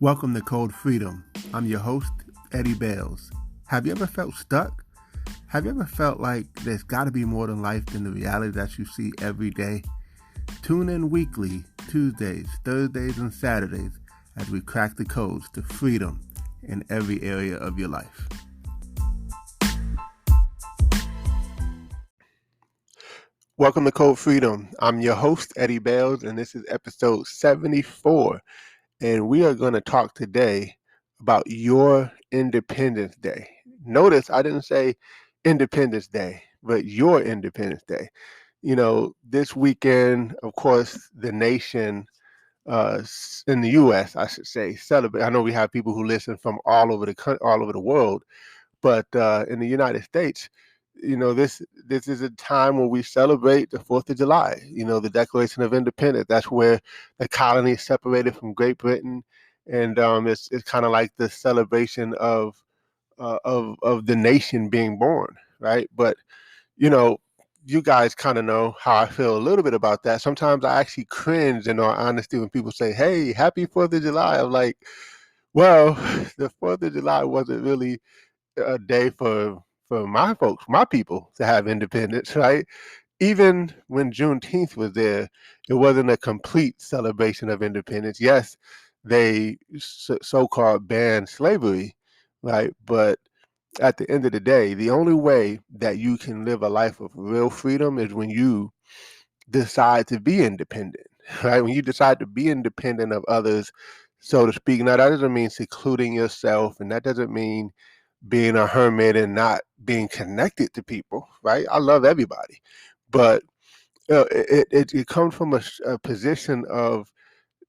Welcome to Code Freedom. I'm your host, Eddie Bales. Have you ever felt stuck? Have you ever felt like there's got to be more than life than the reality that you see every day? Tune in weekly, Tuesdays, Thursdays, and Saturdays as we crack the codes to freedom in every area of your life. Welcome to Code Freedom. I'm your host, Eddie Bales, and this is episode 74. And we are going to talk today about your Independence Day. Notice I didn't say Independence Day, but your Independence Day. You know, this weekend, of course, the nation in the U.S., I should say, celebrate. I know we have people who listen from all over the country, all over the world, but in the United States, you know, this is a time when we celebrate the 4th of July, you know, the Declaration of Independence. That's where the colony separated from Great Britain. And it's kind of like the celebration of the nation being born, right? But, you know, you guys kind of know how I feel a little bit about that. Sometimes I actually cringe in all honesty when people say, hey, happy 4th of July. I'm like, well, the 4th of July wasn't really a day for my folks, my people to have independence, right? Even when Juneteenth was there, it wasn't a complete celebration of independence. Yes, they so-called banned slavery, right? But at the end of the day, the only way that you can live a life of real freedom is when you decide to be independent, right? When you decide to be independent of others, so to speak. Now, that doesn't mean secluding yourself, and that doesn't mean being a hermit and not being connected to people, right? I love everybody, but it comes from a position of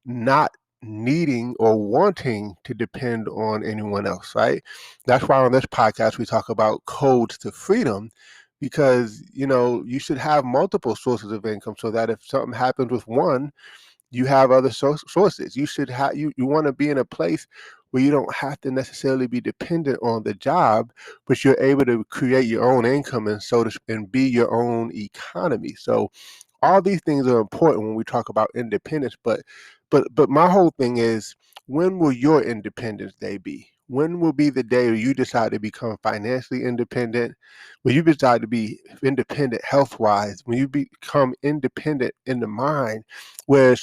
not needing or wanting to depend on anyone else, right? That's why on this podcast we talk about codes to freedom, because you know you should have multiple sources of income so that if something happens with one, you have other sources. You should have you want to be in a place where you don't have to necessarily be dependent on the job, but you're able to create your own income and be your own economy. So all these things are important when we talk about independence. But my whole thing is, when will your Independence Day be? When will be the day where you decide to become financially independent, when you decide to be independent health wise, when you become independent in the mind, where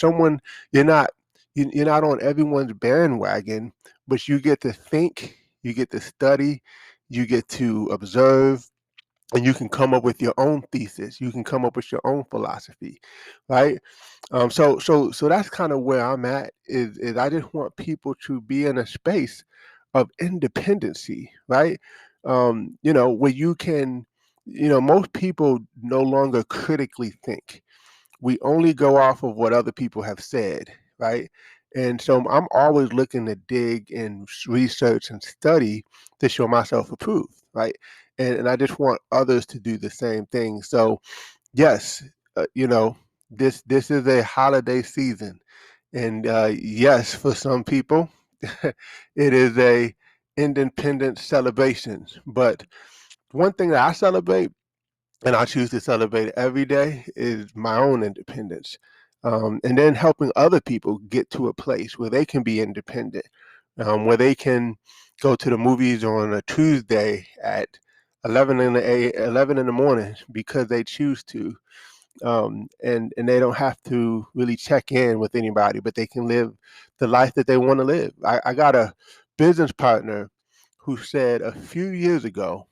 you're not you're not on everyone's bandwagon, but you get to think, you get to study, you get to observe, and you can come up with your own thesis. You can come up with your own philosophy, right? So that's kind of where I'm at. Is I just want people to be in a space of independency, right? You know, where you can, you know, most people no longer critically think. We only go off of what other people have said, right? And so I'm always looking to dig and research and study to show myself approved, right? And I just want others to do the same thing. So yes, you know, this is a holiday season, and yes, for some people, it is a independent celebration. But one thing that I celebrate, and I choose to celebrate every day, is my own independence. And then helping other people get to a place where they can be independent, where they can go to the movies on a Tuesday at 11 in the morning because they choose to, and they don't have to really check in with anybody, but they can live the life that they want to live. I got a business partner who said a few years ago,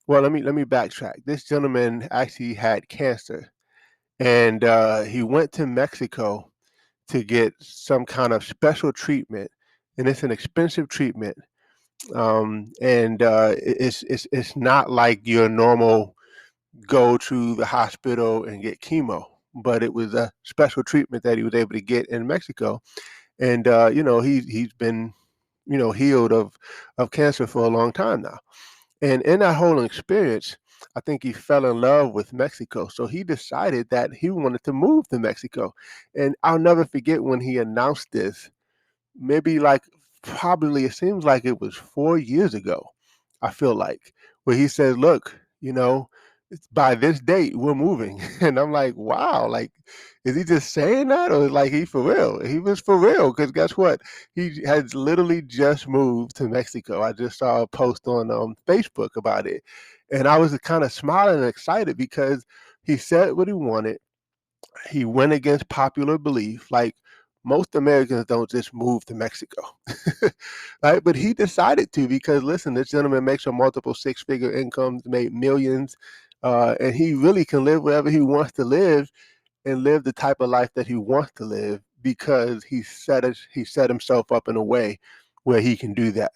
well, let me backtrack. This gentleman actually had cancer, and he went to Mexico to get some kind of special treatment, and it's an expensive treatment. And it's not like your normal go to the hospital and get chemo, but it was a special treatment that he was able to get in Mexico. And you know, he's been, you know, healed of cancer for a long time now. And in that whole experience, I think he fell in love with Mexico. So he decided that he wanted to move to Mexico. And I'll never forget when he announced this, maybe like probably it seems like it was 4 years ago, I feel like, where he said, look, you know, by this date we're moving. And I'm like, wow, like, is he just saying that, or like he for real? He was for real, because guess what, he has literally just moved to Mexico. I just saw a post on Facebook about it, and I was kind of smiling and excited because he said what he wanted. He went against popular belief. Like, most Americans don't just move to Mexico, right? But he decided to, because listen, this gentleman makes a multiple six-figure incomes, made millions, and he really can live wherever he wants to live and live the type of life that he wants to live, because he set himself up in a way where he can do that.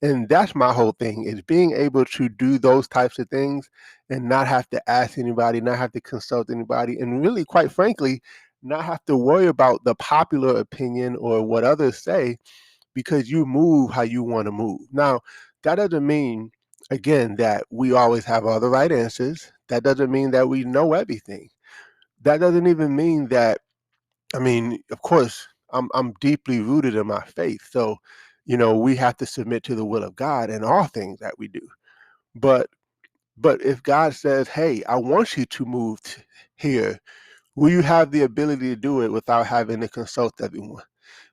And that's my whole thing, is being able to do those types of things and not have to ask anybody, not have to consult anybody, and really, quite frankly, not have to worry about the popular opinion or what others say, because you move how you want to move. Now, that doesn't mean, again, that we always have all the right answers. That doesn't mean that we know everything. That doesn't even mean that, I mean, of course, I'm deeply rooted in my faith. So, we have to submit to the will of God in all things that we do. But if God says, "Hey, I want you to move here," will you have the ability to do it without having to consult everyone?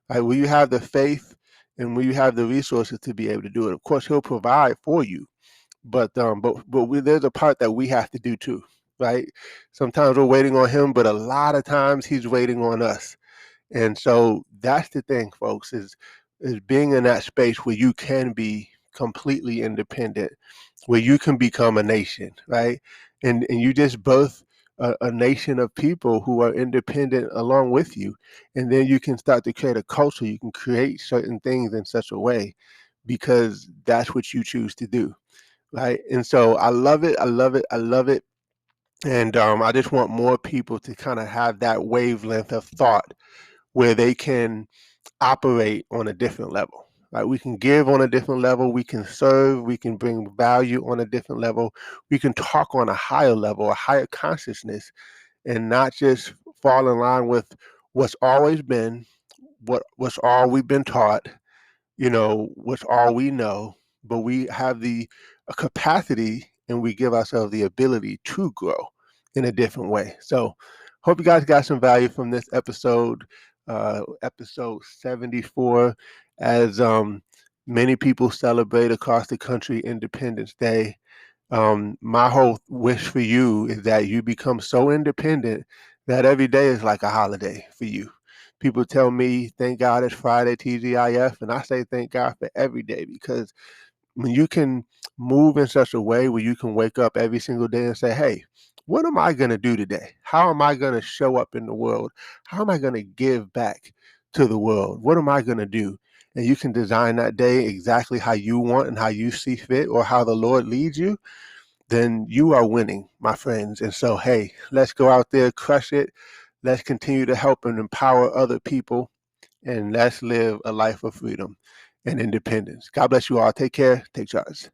Right? Will you have the faith, and will you have the resources to be able to do it? Of course, He'll provide for you, but there's a part that we have to do too, right? Sometimes we're waiting on Him, but a lot of times He's waiting on us. And so that's the thing, folks, is being in that space where you can be completely independent, where you can become a nation, right? And you just birth a nation of people who are independent along with you. And then you can start to create a culture. You can create certain things in such a way, because that's what you choose to do, right? And so I love it. I love it. I love it. And I just want more people to kind of have that wavelength of thought where they can operate on a different level. Right? We can give on a different level. We can serve. We can bring value on a different level. We can talk on a higher level, a higher consciousness, and not just fall in line with what's always been, what's all we've been taught, what's all we know, but we have the capacity, and we give ourselves the ability to grow in a different way. So, hope you guys got some value from this episode 74, as many people celebrate across the country Independence Day. My whole wish for you is that you become so independent that every day is like a holiday for you. People tell me, thank God it's Friday, TGIF, and I say thank God for every day, because when you can move in such a way where you can wake up every single day and say, hey, what am I going to do today? How am I going to show up in the world? How am I going to give back to the world? What am I going to do? And you can design that day exactly how you want and how you see fit, or how the Lord leads you, then you are winning, my friends. And so, hey, let's go out there, crush it. Let's continue to help and empower other people, and let's live a life of freedom and independence. God bless you all. Take care. Take charge.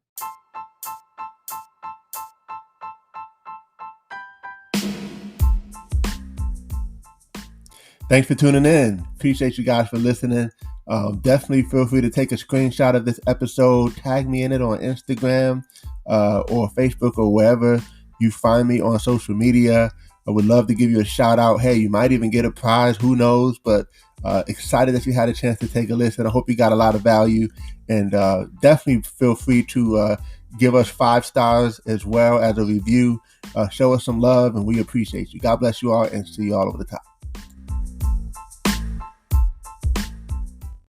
Thanks for tuning in. Appreciate you guys for listening. Definitely feel free to take a screenshot of this episode, tag me in it on Instagram or Facebook, or wherever you find me on social media. I would love to give you a shout out. Hey, you might even get a prize. Who knows? But excited that you had a chance to take a listen. I hope you got a lot of value. And definitely feel free to give us 5 stars as well as a review. Show us some love, and we appreciate you. God bless you all, and see you all over the top.